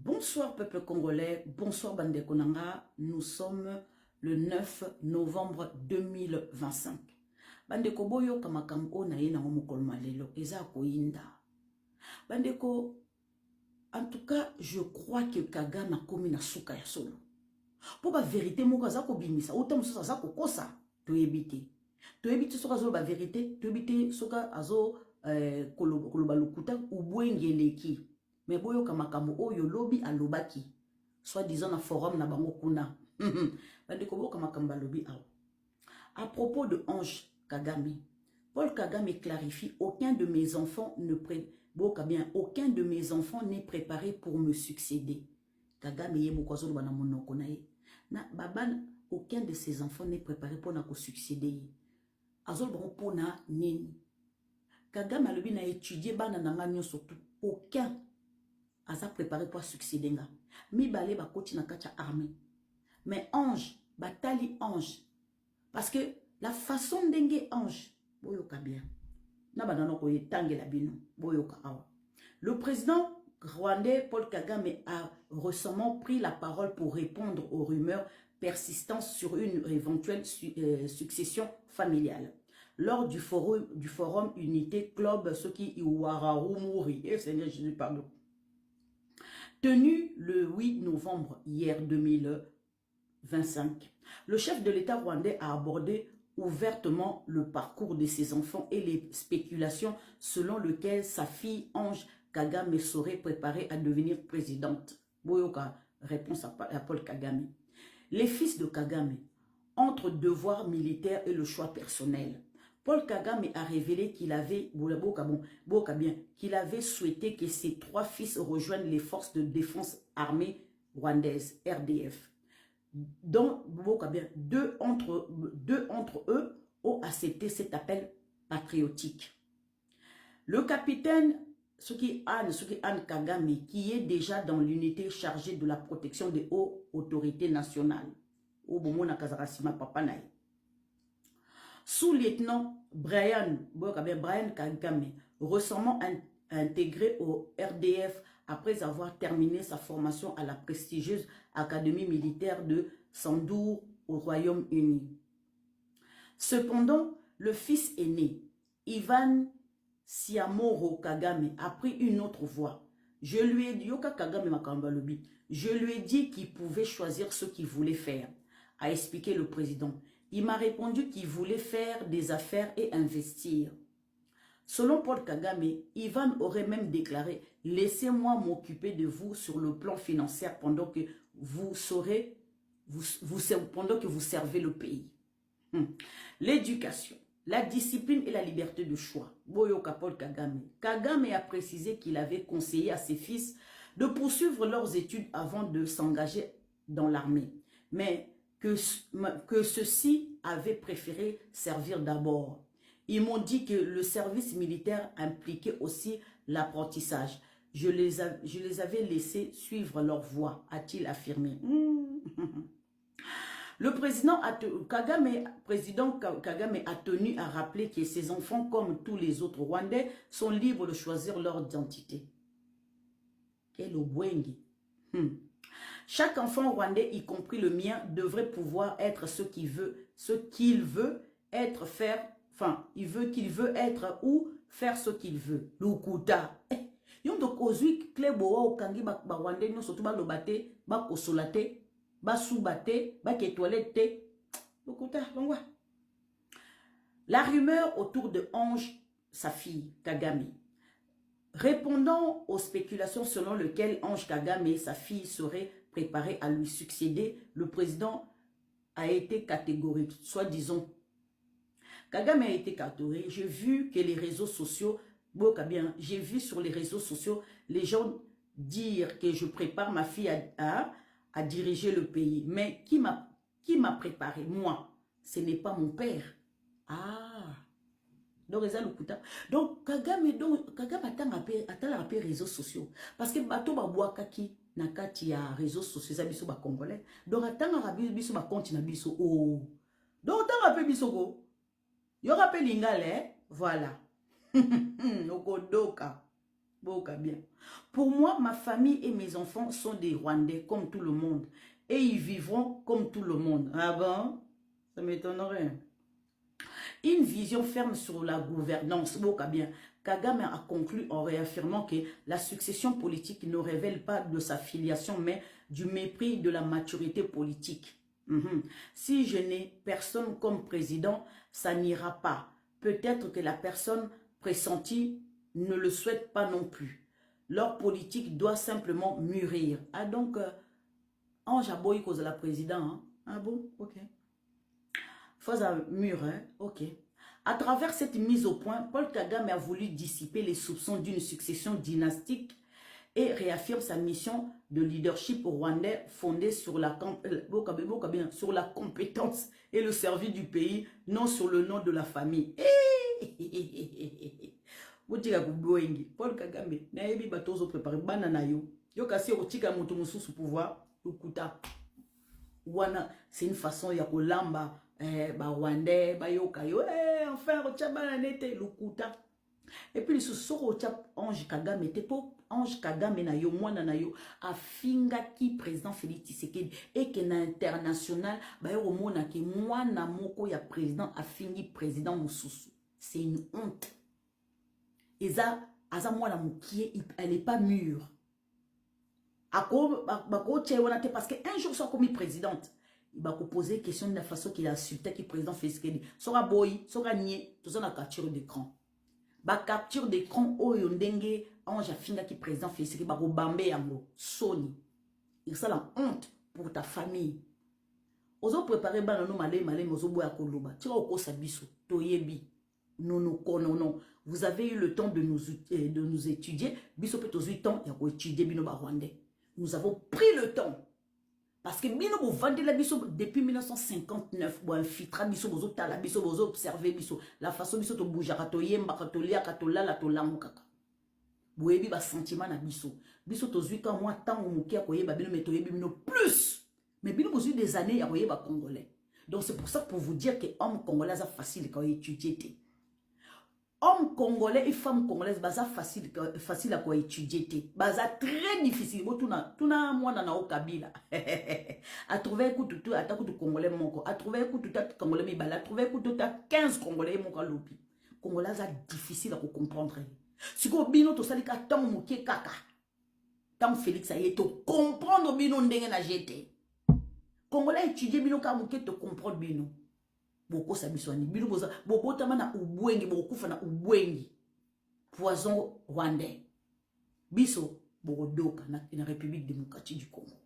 Bonsoir peuple congolais, bonsoir Bande Konanga, nous sommes le 9 novembre 2025. Bandeko boyo kamakambo na ye na mokolo malelo eza koyinda. Bandeko, en tout cas, je crois que Kagame a commis na suka ya solo. Pour la vérité moko za ko bimisa, autant muso za ko kosa to ebite. To ebite soka zo ba vérité, to ebite soka azo koloba lokuta ubwengeleki. Mais boyo kamakambo oyo lobi alobaki. Soit disant na forum na bango kuna. Bandeko boyo kamakambo lobi awa. À propos de Ange Kagame, Paul Kagame clarifie aucun de mes enfants aucun de mes enfants n'est préparé pour me succéder. Kagame ye mokozo bana monoko na ye. Na baban aucun de ses enfants n'est préparé pour na ko succéder. Azol bango pona nini. Kagame alobi na étudier bana nanga nyonso tout aucun asa préparé pour succéder nga. Mi balé ba koti na kacha armée. Mais Ange, batali Ange. Parce que la façon d'engue Ange, boyoka bien. Na banano ko yetange la bino, boyoka awa. Le président rwandais Paul Kagame a récemment pris la parole pour répondre aux rumeurs persistantes sur une éventuelle succession familiale. Lors du forum Unité Club Soki Iwararumuri, Seigneur Jésus, pardon. Tenu le 8 novembre hier 2025, le chef de l'État rwandais a abordé ouvertement le parcours de ses enfants et les spéculations selon lesquelles sa fille Ange Kagame serait préparée à devenir présidente. Boyoka, réponse à Paul Kagame. Les fils de Kagame, entre devoir militaire et le choix personnel. Paul Kagame a révélé qu'il avait, qu'il avait souhaité que ses trois fils rejoignent les forces de défense armée rwandaises, RDF. Donc, deux entre eux ont accepté cet appel patriotique. Le capitaine Suki Anne Kagame, qui est déjà dans l'unité chargée de la protection des hautes autorités nationales, sous-lieutenant Brian Kagame, récemment intégré au RDF après avoir terminé sa formation à la prestigieuse Académie militaire de Sandour au Royaume-Uni. Cependant, le fils aîné, Ivan Siamoro Kagame, a pris une autre voie. Je lui ai dit qu'il pouvait choisir ce qu'il voulait faire, a expliqué le président. Il m'a répondu qu'il voulait faire des affaires et investir. Selon Paul Kagame, Ivan aurait même déclaré « Laissez-moi m'occuper de vous sur le plan financier pendant que vous servez le pays. » L'éducation, la discipline et la liberté de choix. Boyoka Paul Kagame. Kagame a précisé qu'il avait conseillé à ses fils de poursuivre leurs études avant de s'engager dans l'armée. Mais que ceux-ci avaient préféré servir d'abord. Ils m'ont dit que le service militaire impliquait aussi l'apprentissage. Je les avais laissés suivre leur voie, a-t-il affirmé. Le président Kagame a tenu à rappeler que ses enfants, comme tous les autres Rwandais, sont libres de choisir leur identité. Quel obwengi. Chaque enfant rwandais, y compris le mien, devrait pouvoir être ce qu'il veut être, il veut être ou faire ce qu'il veut. Lukuta. Yondo kozui klebo wa okangi ba rwandais no sotu ba lobate, ba kosolate, ba soubate, ba ke toilette. Lukuta, longwa. La rumeur autour de Ange, sa fille, Kagame. Répondant aux spéculations selon lesquelles Ange Kagame et sa fille seraient préparés à lui succéder, le président a été catégorique, soit disons. Kagame a été catégorique. J'ai vu que les réseaux sociaux, j'ai vu sur les réseaux sociaux les gens dire que je prépare ma fille à diriger le pays. Mais qui m'a préparé? Moi. Ce n'est pas mon père. Ah. Donc, Kagame attend la réseaux sociaux. Parce que bato babouakaki na kati ya réseaux sociaux za biso ba congolais. Donc, attend la biso ba compte na biso. Oh. Donc, attend la biso go. Yo rappelle l'ingale, voilà. Okodoka. Boka bien. Pour moi, ma famille et mes enfants sont des Rwandais comme tout le monde. Et ils vivront comme tout le monde. Ah bon? Ça m'étonnerait. Une vision ferme sur la gouvernance. Boka bien. Kagame a conclu en réaffirmant que la succession politique ne révèle pas de sa filiation, mais du mépris de la maturité politique. Si je n'ai personne comme président, ça n'ira pas. Peut-être que la personne pressentie ne le souhaite pas non plus. Leur politique doit simplement mûrir. Ah donc, Ange a beau cause de la présidente. Hein? Ah bon? Ok. Faut un mur, hein? Ok. À travers cette mise au point, Paul Kagame a voulu dissiper les soupçons d'une succession dynastique et réaffirme sa mission de leadership rwandais fondée sur la compétence et le service du pays, non sur le nom de la famille. Paul Kagame, naebi batozo préparé banana yo. Yo kasi otika mutu mususu pouvoir, ukuta. Wana, c'est une façon ya kolamba ba Rwandais, ba yoka yo, enfin rocha bananete lukuta. Et puis, ce soro Ange Kagame, pour Ange Kagame na yo, mwana na yo, afinga ki président Félix Tshisekedi, et que na international, ba yo mona ki mwana moko ya président afingi président Moussousou. C'est une honte. Et ça, aza mwana moukie, elle n'est pas mûre. Parce qu'un jour, soit commis présidente, il va poser question de la façon qu'il a insulté qui président Félix Tshisekedi. Sora boy, sora nié, tout ça na capture d'écran. Ba capture d'écran oyo ndenge Ange Afinga qui président Félix ba robambe yango Sony. Il ça la honte pour ta famille. Ozo préparer ba no malé ozo boya koloba. Tira okosa biso toyebi. Non. Vous avez eu le temps de nous étudier. Biso peut 8 ans ya ko étudier bino ba Rwandais. Nous avons pris le temps. Parce que bino vous vendez la biso depuis 1959 bo infiltra biso bozo tala biso bozo observer biso la façon biso to boujaka to yemba to lia to lala to lamu kaka boyebi ba sentiment na biso to zuika moi tant mukia ko yeba bino meto yebi bino plus mais bino bozu des années ya ko yeba congolais. Donc c'est pour ça pour vous dire que homme congolais ça facile quand étudier. Homme congolais et femme congolaise baza facile à quoi étudier baza très difficile bo tuna mwana na okabila a trouver coup tout à coup congolais moko a trouver coup tout congolais mi bala a trouver coup tout 15 congolais moko lopi congolais ça difficile à comprendre si ko bino to salika tant moké kaka tant Félix a to comprendre bino ndenge na jeté congolais étudier bino ka moké to comprendre bino boko sabiswani bino boza bobota mana ubwengi bokufa na ubwengi poison rwandais biso bodoka na République démocratique du Congo.